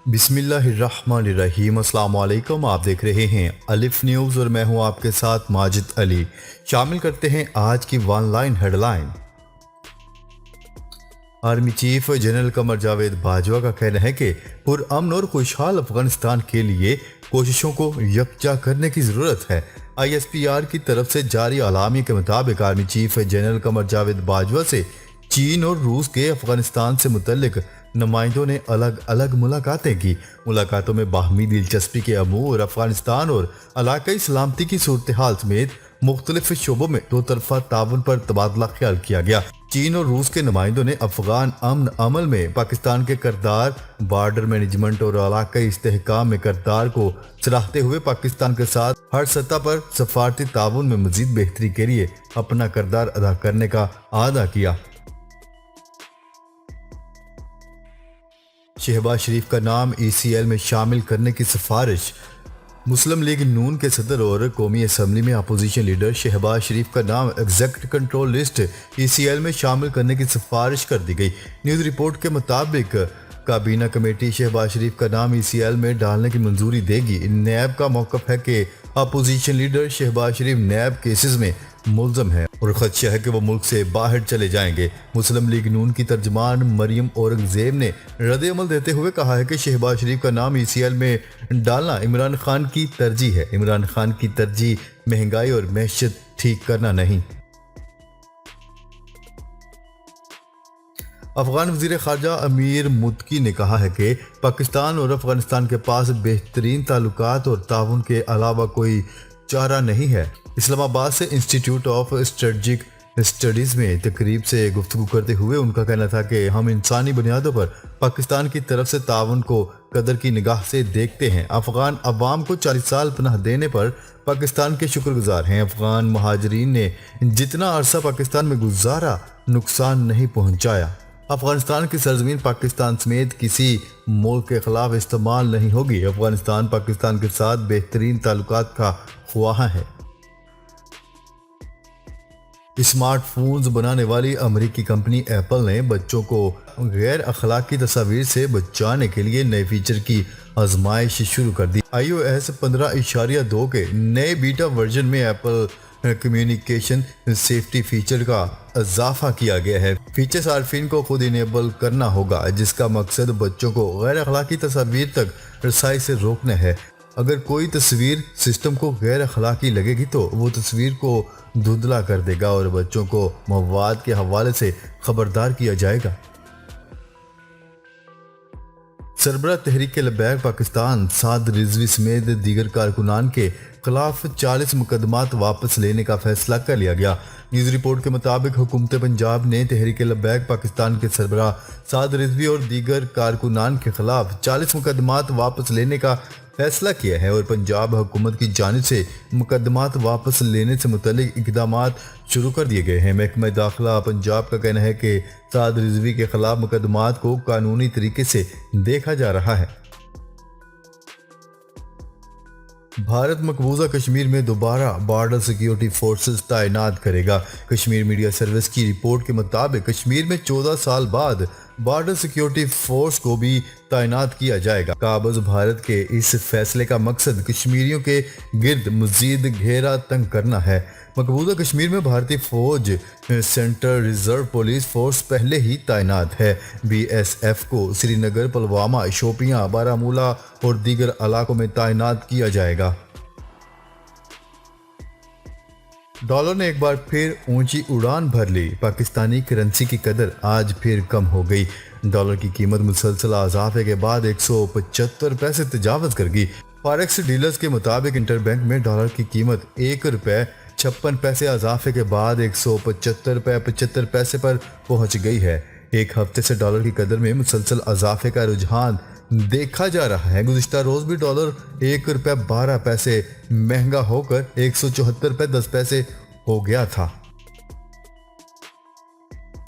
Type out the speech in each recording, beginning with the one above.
बिस्मिल्लाहिर्रहमानिर्रहीम। अस्सलाम वालेकुम। आप देख रहे हैं अलिफ न्यूज़ और मैं हूं आपके साथ माजिद अली। शामिल करते हैं आज की one line headline. Army chief general Qamar Javed Bajwa का कहना है कि पुरअमन और खुशहाल अफगानिस्तान के लिए कोशिशों को यकजा करने की ज़रूरत है। ISPR की तरफ से जारी आलामी के मुताबिक army chief general Qamar Javed Bajwa से चीन और रूस के अफगानिस्तान से मुतल्लिक नुमाइंदों ने अलग अलग मुलाकातें की। मुलाकातों में बाहमी दिलचस्पी के अमूर, अफगानिस्तान और इलाकाई सलामती की सूरत हाल समेत मुख्तलिफ शोबों में दो तरफा ताउन पर तबादला ख्याल किया गया। चीन और रूस के नुमाइंदों ने अफगान अमन अमल में पाकिस्तान के किरदार, बॉर्डर मैनेजमेंट और इलाकाई इस्तेहकाम में किरदार को सराहते हुए पाकिस्तान के साथ हर सतह पर सफारती ताउन में मजीद बेहतरी के लिए अपना किरदार अदा करने का आदा किया। शहबाज शरीफ का नाम ECL में शामिल करने की सिफारिश। मुस्लिम लीग नून के सदर और कौमी असम्बली में अपोजिशन लीडर शहबाज शरीफ का नाम एग्जेक्टिव कंट्रोल लिस्ट ECL में शामिल करने की सिफारिश कर दी गई। न्यूज़ रिपोर्ट के मुताबिक काबीना कमेटी शहबाज शरीफ का नाम ECL में डालने की मंजूरी देगी। नैब का मौक़िफ़ है कि अपोजिशन लीडर शहबाज शरीफ नैब केसेस में मुल्ज़म है और खदशा है कि वो मुल्क से बाहर चले जाएंगे। मुस्लिम लीग नून की तर्जमान मरियम औरंगजेब ने रद्द-ए-अमल देते हुए कहा है कि शहबाज शरीफ का नाम ECL में डालना इमरान खान की तरजीह है। इमरान खान की तरजीह महंगाई और मैशत ठीक करना नहीं। अफगान वज़ीर ख़ारजा अमीर मुत्की ने कहा है कि पाकिस्तान और अफगानिस्तान के पास बेहतरीन ताल्लुकात और ताउन के अलावा कोई चारा नहीं है। इस्लामाबाद से इंस्टीट्यूट ऑफ स्ट्रेटजिक स्टडीज़ में तकरीब से गुफ्तगू करते हुए उनका कहना था कि हम इंसानी बुनियादों पर पाकिस्तान की तरफ से ताउन को कदर की निगाह से देखते हैं। अफगान अवाम को 40 साल पनाह देने पर पाकिस्तान के शुक्रगुजार हैं। अफगान महाजरीन ने जितना अरसा पाकिस्तान में गुजारा नुकसान नहीं पहुँचाया। अफगानिस्तान की सरजमीन पाकिस्तान समेत किसी मुल्क के खिलाफ इस्तेमाल नहीं होगी। अफगानिस्तान पाकिस्तान के साथ बेहतरीन ताल्लुकात का ख्वाह है। स्मार्टफोन्स बनाने वाली अमेरिकी कंपनी एप्पल ने बच्चों को गैर अखलाकी तस्वीर से बचाने के लिए नए फीचर की आजमाइश शुरू कर दी। iOS 15.2 के नए बीटा वर्जन में एप्पल कम्युनिकेशन सेफ्टी फीचर का इजाफा किया गया है। फीचर सार्फिन को खुद इनेबल करना होगा, जिसका मकसद बच्चों को गैर अखलाकी तस्वीर तक रसाई से रोकना है। अगर कोई तस्वीर सिस्टम को गैर अखलाकी लगेगी तो वो तस्वीर को धुंधला कर देगा और बच्चों को मवाद के हवाले से खबरदार किया जाएगा। सरबराह तहरीक लब्बैक पाकिस्तान साद रिजवी समेत दीगर कारकुनान के खिलाफ 40 मुकदमात वापस लेने का फैसला कर लिया गया। न्यूज़ रिपोर्ट के मुताबिक हुकूमत पंजाब ने तहरीक लब्बैक पाकिस्तान के सरबराह साद रिजवी और दीगर कारकुनान के खिलाफ 40 मुकदमात वापस लेने का फैसला किया है और पंजाब हुकूमत की जानिब से मुकदमात वापस लेने से मुतल्लिक इक़दामात शुरू कर दिए गए हैं। महकमा दाखिला पंजाब का कहना है कि साद रिजवी के खिलाफ मुकदमात को कानूनी तरीके से देखा जा रहा है। भारत मकबूजा कश्मीर में दोबारा बॉर्डर सिक्योरिटी फोर्सेस तैनात करेगा। कश्मीर मीडिया सर्विस की रिपोर्ट के मुताबिक कश्मीर में 14 साल बाद बॉर्डर सिक्योरिटी फोर्स को भी तैनात किया जाएगा। काबज भारत के इस फैसले का मकसद कश्मीरियों के गिर्द मजीद घेरा तंग करना है। मकबूजा कश्मीर में भारतीय फौज सेंट्रल रिजर्व पुलिस फोर्स पहले ही तैनात है। BSF को श्रीनगर, पुलवामा, शोपियां, बारामूला और दीगर इलाकों में तैनात किया जाएगा। डॉलर ने एक बार फिर ऊंची उड़ान भर ली। पाकिस्तानी करेंसी की कदर आज फिर कम हो गई। डॉलर की कीमत मुसलसल इजाफे के बाद 175 पैसे तजावज़ कर गई। फॉरेक्स डीलर्स के मुताबिक इंटरबैंक में डॉलर की कीमत ₹1.56 इजाफे के बाद 175.75 पर पहुंच गई है। एक हफ्ते से डॉलर की कदर में मुसलसल इजाफे का रुझान देखा जा रहा है। गुज़िश्ता रोज भी डॉलर ₹1.12 महंगा होकर 174.10 हो गया था।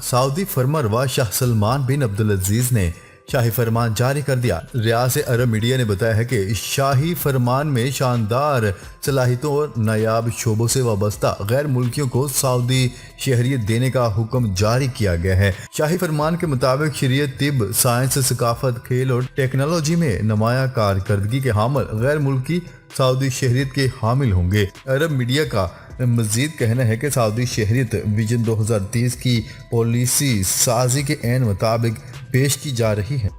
सऊदी फर्मा रवा शाह सलमान बिन अब्दुल अजीज ने शाही फरमान जारी कर दिया। रियासत अरब मीडिया ने बताया है कि शाही फरमान में शानदार सलाहियतों और नायाब शोबों से वाबस्ता गैर मुल्कियों को सऊदी शहरियत देने का हुक्म जारी किया गया है। शाही फरमान के मुताबिक शरीयत, तिब, साइंस, सकाफत, खेल और टेक्नोलॉजी में नुमाया कारकर्दगी के हामिल गैर मुल्की सऊदी शहरियत के हामिल होंगे। अरब मीडिया का मजीद कहना है कि सऊदी शहरियत विजन 2030 की पॉलिसी साजी के ऐन मुताबिक पेश की जा रही है।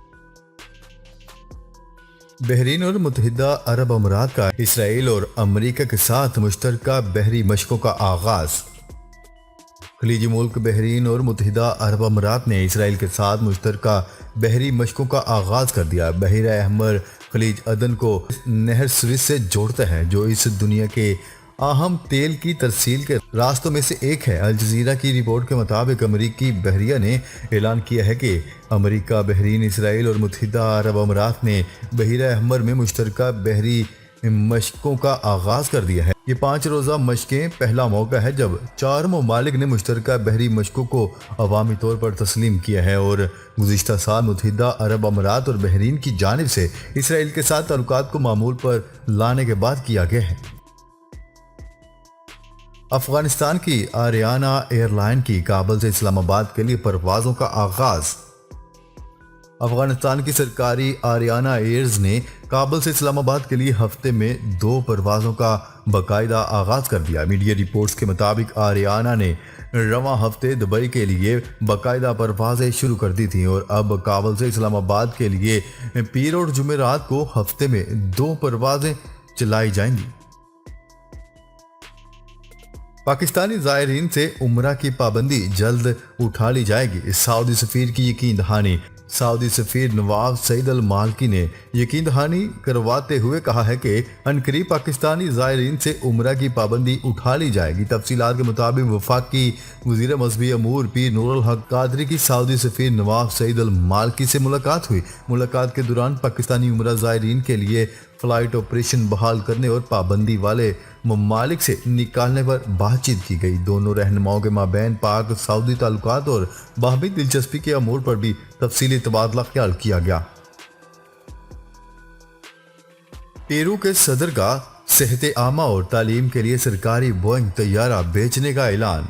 बहरीन और मुत्तहिदा अरब अमीरात का इसराइल और अमेरिका के साथ मुश्तरका बहरी मशकों का आगाज। खलीजी मुल्क बहरीन और मुत्तहिदा अरब अमीरात ने इसराइल के साथ मुश्तरका बहरी मशकों का आगाज कर दिया। बहरा अहमर खलीज अदन को नहर स्विस से जोड़ता है, जो इस दुनिया के अहम तेल की तरसील के रास्तों में से एक है। अल जजीरा की रिपोर्ट के मुताबिक अमरीकी बहरिया ने ऐलान किया है कि अमेरिका, बहरीन, इसराइल और मुत्तहिदा अरब अमीरात ने बहरा अहमर में मुश्तरका बहरी मशकों का आगाज कर दिया है। ये 5 रोज़ा मशकें पहला मौका है जब 4 ममालिक ने मुश्तरका बहरी मशकों को अवामी तौर पर तस्लीम किया है और गुज़िश्ता साल मुत्तहिदा अरब अमीरात और बहरीन की जानिब से इसराइल के साथ ताल्लुकात को मामूल पर लाने के बाद किया गया है। अफगानिस्तान की आरियाना एयरलाइन की काबुल से इस्लामाबाद के लिए परवाज़ों का आगाज। अफगानिस्तान की सरकारी आरियाना एयर्स ने काबुल से इस्लामाबाद के लिए हफ्ते में 2 परवाज़ों का बाकायदा आगाज कर दिया। मीडिया रिपोर्ट्स के मुताबिक आरियाना ने रवां हफ्ते दुबई के लिए बाकायदा परवाज़ें शुरू कर दी थी और अब काबुल से इस्लामाबाद के लिए पीर और जुमेरात को हफ्ते में 2 परवाज़ें चलाई जाएंगी। पाकिस्तानी ज़ायरीन से उम्रा की पाबंदी जल्द उठा ली जाएगी। सऊदी सफीर की यकीन दहानी। सऊदी सफीर नवाब सईद अल मालकी ने यकीन दहानी करवाते हुए कहा है कि अनकरीब पाकिस्तानी ज़ायरीन से उम्रा की पाबंदी उठा ली जाएगी। तफसीलात के मुताबिक वफाकी वज़ीर मज़हबी अमूर पीर नूरुल हक कादरी की सऊदी सफीर नवाब सईद अल मालकी से मुलाकात हुई। मुलाकात के दौरान पाकिस्तानी उम्रा ज़ायरीन के लिए फ़्लाइट ऑपरेशन बहाल करने और पाबंदी वाले ममालिक से निकालने पर बातचीत की गई। दोनों रहनुमाओं के माबैन पाक सऊदी ताल्लुकात और बाहमी दिलचस्पी के अमूर पर भी तफसीली तबादला ख्याल किया गया। पेरू के सदर का सेहत आमा और तालीम के लिए सरकारी बोइंग तैयारा बेचने का ऐलान।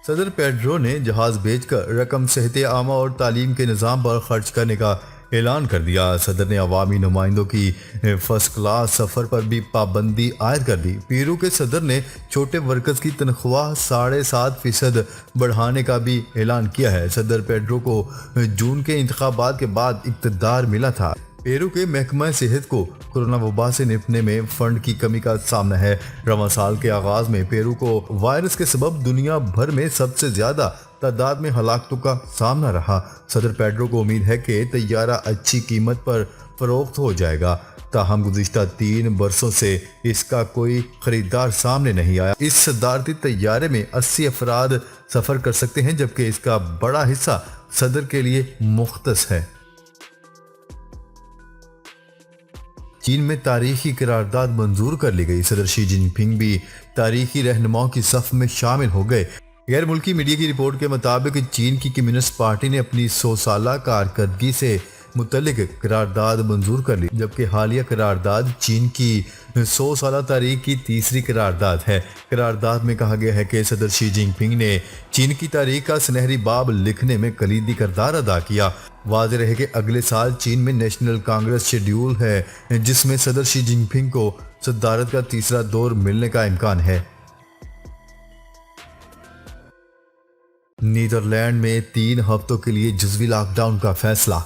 सदर पेड्रो ने जहाज बेचकर रकम सेहत आमा और तालीम के निज़ाम पर खर्च करने का ऐलान कर दिया। सदर ने अवामी नुमाइंदों की फर्स्ट क्लास सफ़र पर भी पाबंदी आयद कर दी। पेरू के सदर ने छोटे वर्कर्स की तनख्वाह 7.5% बढ़ाने का भी ऐलान किया है। सदर पेड्रो को जून के इंतखाबात के बाद इक़्तिदार मिला था। पेरू के महकमा सेहत को कोरोना वबा से निपटने में फंड की कमी का सामना है। रवां साल के आगाज में पेरू को वायरस के सबब दुनिया भर में सबसे ज्यादा तादाद में हलाकतों का सामना रहा। सदर पेड्रो को उम्मीद है कि तैयारा अच्छी कीमत पर फरोख्त हो जाएगा, ताहम गुज़िश्ता 3 बरसों से इसका कोई खरीदार सामने नहीं आया। इस सदारती तैयारे में 80 अफराद सफ़र कर सकते हैं, जबकि इसका बड़ा हिस्सा सदर के लिए मुख्तस है। चीन में तारीखी करारदाद मंजूर कर ली गई। सदर शी जिनपिंग भी तारीखी रहनुमाओं की सफ में शामिल हो गए। गैर मुल्की मीडिया की रिपोर्ट के मुताबिक चीन की कम्युनिस्ट पार्टी ने अपनी 100 साला कारकर्दगी से मुतल्लिक करारदाद मंजूर कर ली, जबकि हालिया करारदाद चीन की 100 साला तारीख की तीसरी करारदाद है। करारदाद में कहा गया है कि सदर शी जिनपिंग ने चीन की तारीख का सुनहरी बाब लिखने में कलीदी किरदार अदा किया। वाज़ेह रहे कि अगले साल चीन में नेशनल कांग्रेस शेड्यूल है, जिसमें सदर शी जिनपिंग को सदारत का तीसरा दौर मिलने का इम्कान है। नीदरलैंड में 3 हफ्तों के लिए जुज़वी लॉकडाउन का फैसला।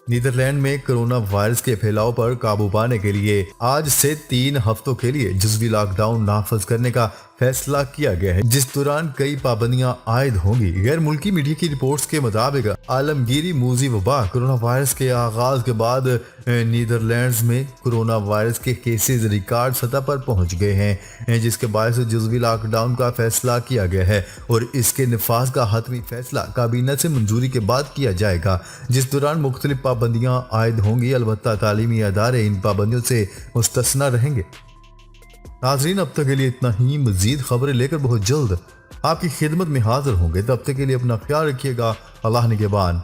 नीदरलैंड में कोरोना वायरस के फैलाव पर काबू पाने के लिए आज से 3 हफ्तों के लिए जुज़वी लॉकडाउन नाफज करने का फैसला किया गया है, जिस दौरान कई पाबंदियां आयद होंगी। गैर मुल्की मीडिया की रिपोर्ट्स के मुताबिक आलमगीरी मूजी वबा कोरोना वायरस के आगाज के बाद नीदरलैंड्स में कोरोना वायरस के केसेस रिकॉर्ड सतह पर पहुंच गए हैं, जिसके बायस जुज़वी लॉकडाउन का फैसला किया गया है और इसके नफाज का हतमी फैसला काबीना से मंजूरी के बाद किया जाएगा, जिस दौरान मुख्तलिफ पाबंदियां आयद होंगी। अलबत्ता तालीमी अदारे इन पाबंदियों से मुस्तस्ना रहेंगे। नाज़रीन, अब तक के लिए इतना ही। मजीद खबरें लेकर बहुत जल्द आपकी खिदमत में हाजिर होंगे। तब तक के लिए अपना ख्याल रखिएगा। अल्लाह निगहबान।